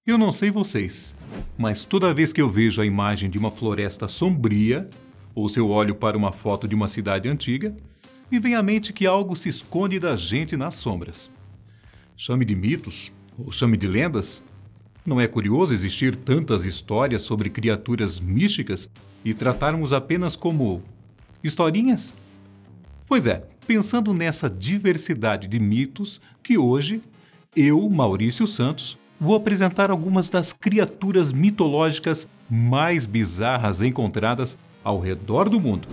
Eu não sei vocês, mas toda vez que eu vejo a imagem de uma floresta sombria, ou se eu olho para uma foto de uma cidade antiga, me vem à mente que algo se esconde da gente nas sombras. Chame de mitos, ou chame de lendas. Não é curioso existir tantas histórias sobre criaturas místicas e tratarmos apenas como historinhas? Pois é, pensando nessa diversidade de mitos que hoje, eu, Maurício Santos, vou apresentar algumas das criaturas mitológicas mais bizarras encontradas ao redor do mundo.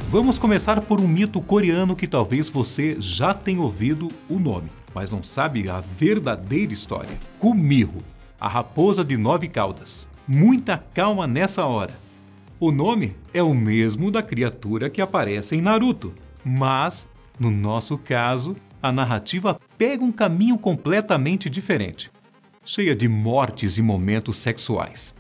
Vamos começar por um mito coreano que talvez você já tenha ouvido o nome, mas não sabe a verdadeira história. Kumiho, a raposa de 9 caudas. Muita calma nessa hora. O nome é o mesmo da criatura que aparece em Naruto, mas, no nosso caso, a narrativa pega um caminho completamente diferente, cheia de mortes e momentos sexuais.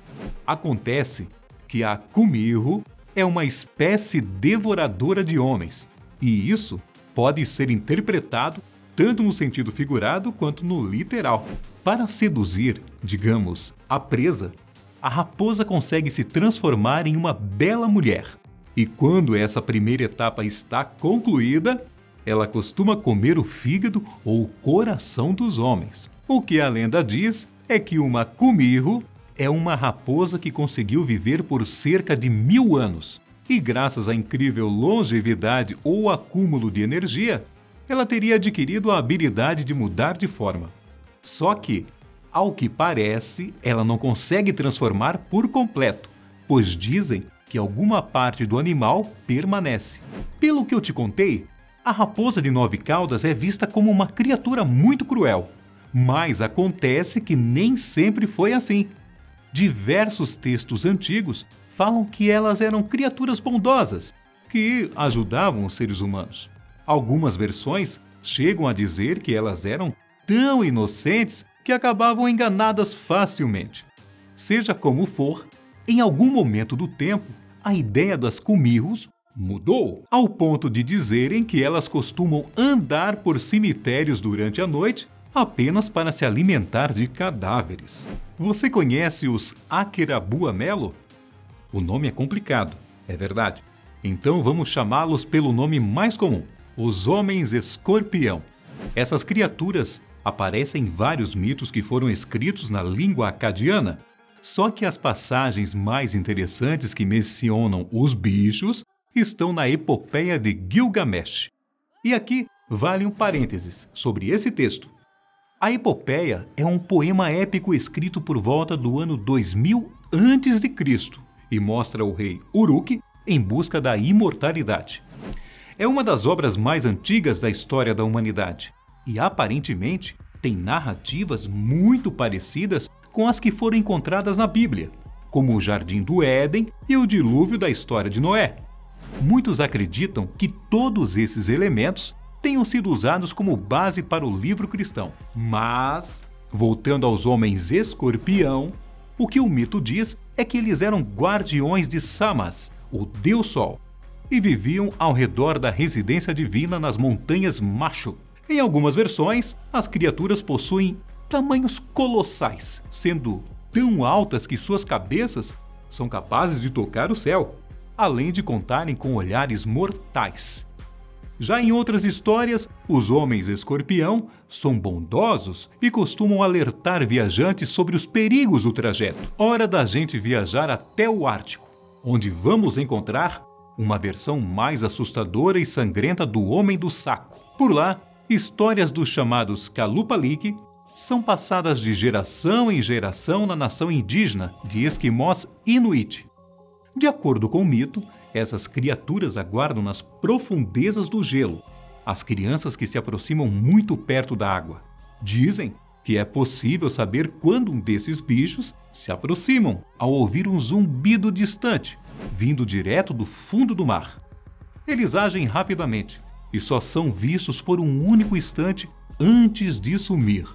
Acontece que a Kumiho é uma espécie devoradora de homens, e isso pode ser interpretado tanto no sentido figurado quanto no literal. Para seduzir, digamos, a presa, a raposa consegue se transformar em uma bela mulher. E quando essa primeira etapa está concluída, ela costuma comer o fígado ou o coração dos homens. O que a lenda diz é que uma Kumiho é uma raposa que conseguiu viver por cerca de 1000 anos. E graças à incrível longevidade ou acúmulo de energia, ela teria adquirido a habilidade de mudar de forma. Só que, ao que parece, ela não consegue transformar por completo, pois dizem que alguma parte do animal permanece. Pelo que eu te contei, a raposa de 9 caudas é vista como uma criatura muito cruel, mas acontece que nem sempre foi assim. Diversos textos antigos falam que elas eram criaturas bondosas, que ajudavam os seres humanos. Algumas versões chegam a dizer que elas eram tão inocentes que acabavam enganadas facilmente. Seja como for, em algum momento do tempo, a ideia das Kumihos mudou, ao ponto de dizerem que elas costumam andar por cemitérios durante a noite apenas para se alimentar de cadáveres. Você conhece os Akerabuamelo? O nome é complicado, é verdade. Então vamos chamá-los pelo nome mais comum, os Homens Escorpião. Essas criaturas aparecem em vários mitos que foram escritos na língua acadiana, só que as passagens mais interessantes que mencionam os bichos estão na epopeia de Gilgamesh. E aqui vale um parênteses sobre esse texto. A epopeia é um poema épico escrito por volta do ano 2000 a.C. e mostra o rei Uruk em busca da imortalidade. É uma das obras mais antigas da história da humanidade e, aparentemente, tem narrativas muito parecidas com as que foram encontradas na Bíblia, como o Jardim do Éden e o dilúvio da história de Noé. Muitos acreditam que todos esses elementos tenham sido usados como base para o livro cristão. Mas, voltando aos homens escorpião, o que o mito diz é que eles eram guardiões de Samas, o Deus Sol, e viviam ao redor da residência divina nas montanhas Machu. Em algumas versões, as criaturas possuem tamanhos colossais, sendo tão altas que suas cabeças são capazes de tocar o céu, além de contarem com olhares mortais. Já em outras histórias, os homens escorpião são bondosos e costumam alertar viajantes sobre os perigos do trajeto. Hora da gente viajar até o Ártico, onde vamos encontrar uma versão mais assustadora e sangrenta do Homem do Saco. Por lá, histórias dos chamados Kalupalik são passadas de geração em geração na nação indígena de esquimós Inuit. De acordo com o mito, essas criaturas aguardam nas profundezas do gelo as crianças que se aproximam muito perto da água. Dizem que é possível saber quando um desses bichos se aproximam ao ouvir um zumbido distante, vindo direto do fundo do mar. Eles agem rapidamente e só são vistos por um único instante antes de sumir.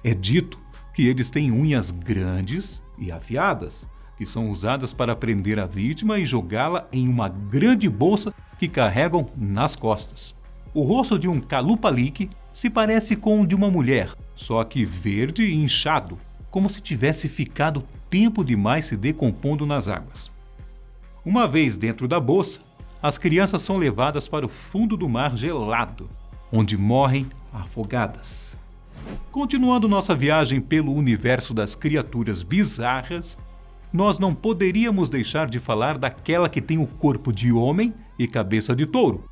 É dito que eles têm unhas grandes e afiadas, que são usadas para prender a vítima e jogá-la em uma grande bolsa que carregam nas costas. O rosto de um Kalupalik se parece com o de uma mulher, só que verde e inchado, como se tivesse ficado tempo demais se decompondo nas águas. Uma vez dentro da bolsa, as crianças são levadas para o fundo do mar gelado, onde morrem afogadas. Continuando nossa viagem pelo universo das criaturas bizarras, nós não poderíamos deixar de falar daquela que tem o corpo de homem e cabeça de touro.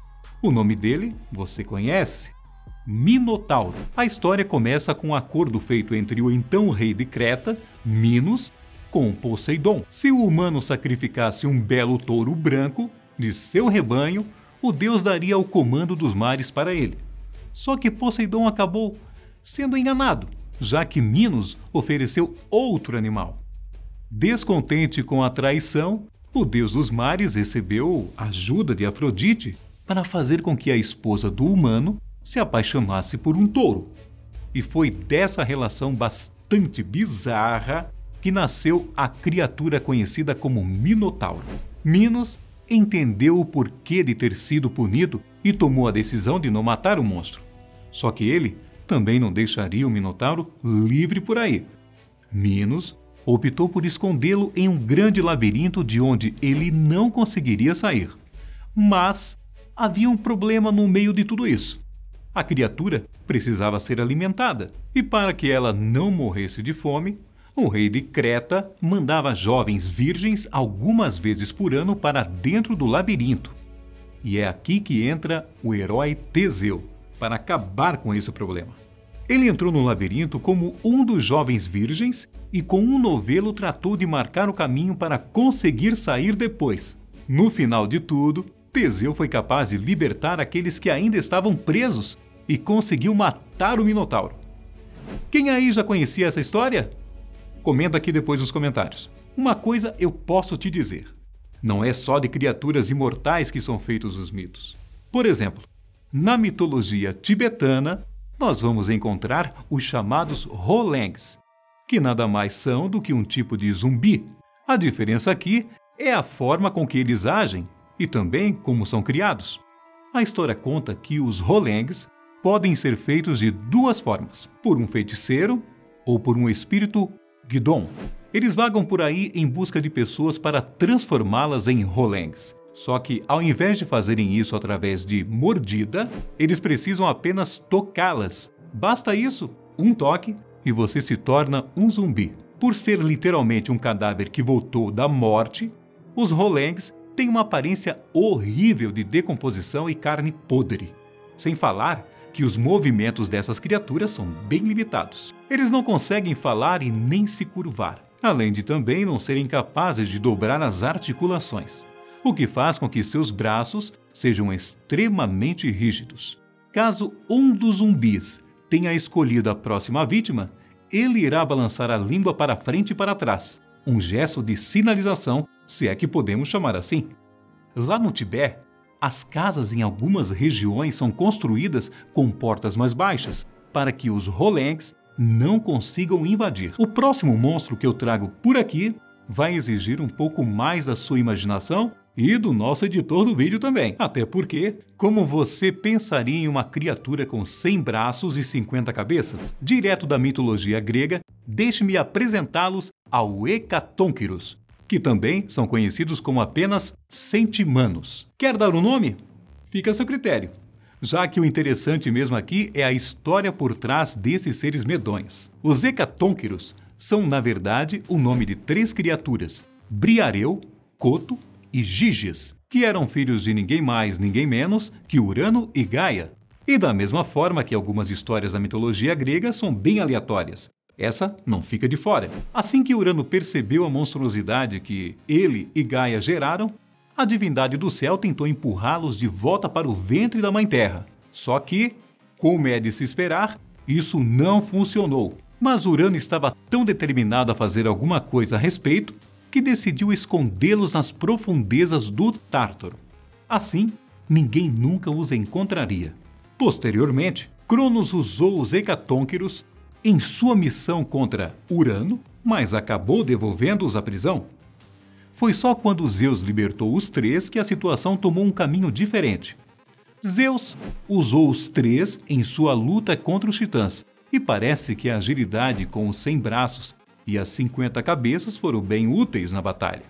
O nome dele você conhece: Minotauro. A história começa com um acordo feito entre o então rei de Creta, Minos, com Poseidon. Se o humano sacrificasse um belo touro branco de seu rebanho, o deus daria o comando dos mares para ele. Só que Poseidon acabou sendo enganado, já que Minos ofereceu outro animal. Descontente com a traição, o deus dos mares recebeu a ajuda de Afrodite para fazer com que a esposa do humano se apaixonasse por um touro. E foi dessa relação bastante bizarra que nasceu a criatura conhecida como Minotauro. Minos entendeu o porquê de ter sido punido e tomou a decisão de não matar o monstro. Só que ele também não deixaria o Minotauro livre por aí. Minos optou por escondê-lo em um grande labirinto de onde ele não conseguiria sair. Mas havia um problema no meio de tudo isso. A criatura precisava ser alimentada, e para que ela não morresse de fome, o rei de Creta mandava jovens virgens algumas vezes por ano para dentro do labirinto. E é aqui que entra o herói Teseu, para acabar com esse problema. Ele entrou no labirinto como um dos jovens virgens e com um novelo tratou de marcar o caminho para conseguir sair depois. No final de tudo, Teseu foi capaz de libertar aqueles que ainda estavam presos e conseguiu matar o Minotauro. Quem aí já conhecia essa história? Comenta aqui depois nos comentários. Uma coisa eu posso te dizer: não é só de criaturas imortais que são feitos os mitos. Por exemplo, na mitologia tibetana, nós vamos encontrar os chamados Rolengs, que nada mais são do que um tipo de zumbi. A diferença aqui é a forma com que eles agem e também como são criados. A história conta que os Rolengs podem ser feitos de duas formas: por um feiticeiro ou por um espírito Gidon. Eles vagam por aí em busca de pessoas para transformá-las em Rolengs. Só que, ao invés de fazerem isso através de mordida, eles precisam apenas tocá-las. Basta isso, um toque, e você se torna um zumbi. Por ser literalmente um cadáver que voltou da morte, os Rolengs têm uma aparência horrível de decomposição e carne podre. Sem falar que os movimentos dessas criaturas são bem limitados. Eles não conseguem falar e nem se curvar, além de também não serem capazes de dobrar as articulações, o que faz com que seus braços sejam extremamente rígidos. Caso um dos zumbis tenha escolhido a próxima vítima, ele irá balançar a língua para frente e para trás, um gesto de sinalização, se é que podemos chamar assim. Lá no Tibete, as casas em algumas regiões são construídas com portas mais baixas, para que os Rolengs não consigam invadir. O próximo monstro que eu trago por aqui vai exigir um pouco mais da sua imaginação e do nosso editor do vídeo também. Até porque, como você pensaria em uma criatura com 100 braços e 50 cabeças? Direto da mitologia grega, deixe-me apresentá-los ao Hecatonquirus, que também são conhecidos como apenas centimanos. Quer dar um nome? Fica a seu critério, já que o interessante mesmo aqui é a história por trás desses seres medonhos. Os Hecatonquirus são, na verdade, o nome de 3 criaturas: Briareu, Coto e Giges, que eram filhos de ninguém mais, ninguém menos que Urano e Gaia. E da mesma forma que algumas histórias da mitologia grega são bem aleatórias, essa não fica de fora. Assim que Urano percebeu a monstruosidade que ele e Gaia geraram, a divindade do céu tentou empurrá-los de volta para o ventre da Mãe Terra. Só que, como é de se esperar, isso não funcionou. Mas Urano estava tão determinado a fazer alguma coisa a respeito que decidiu escondê-los nas profundezas do Tártaro. Assim, ninguém nunca os encontraria. Posteriormente, Cronos usou os Hecatonquirus em sua missão contra Urano, mas acabou devolvendo-os à prisão. Foi só quando Zeus libertou os três que a situação tomou um caminho diferente. Zeus usou os três em sua luta contra os titãs, e parece que a agilidade com os 100 braços e as 50 cabeças foram bem úteis na batalha,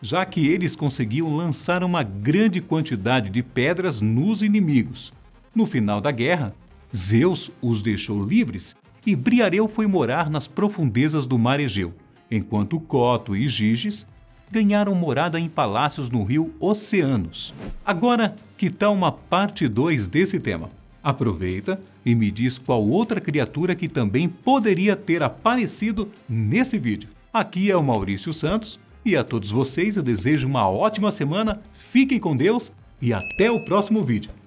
já que eles conseguiam lançar uma grande quantidade de pedras nos inimigos. No final da guerra, Zeus os deixou livres e Briareu foi morar nas profundezas do mar Egeu, enquanto Coto e Giges ganharam morada em palácios no rio Oceanos. Agora, que tal uma parte 2 desse tema? Aproveita e me diz qual outra criatura que também poderia ter aparecido nesse vídeo. Aqui é o Maurício Santos e a todos vocês eu desejo uma ótima semana, fiquem com Deus e até o próximo vídeo.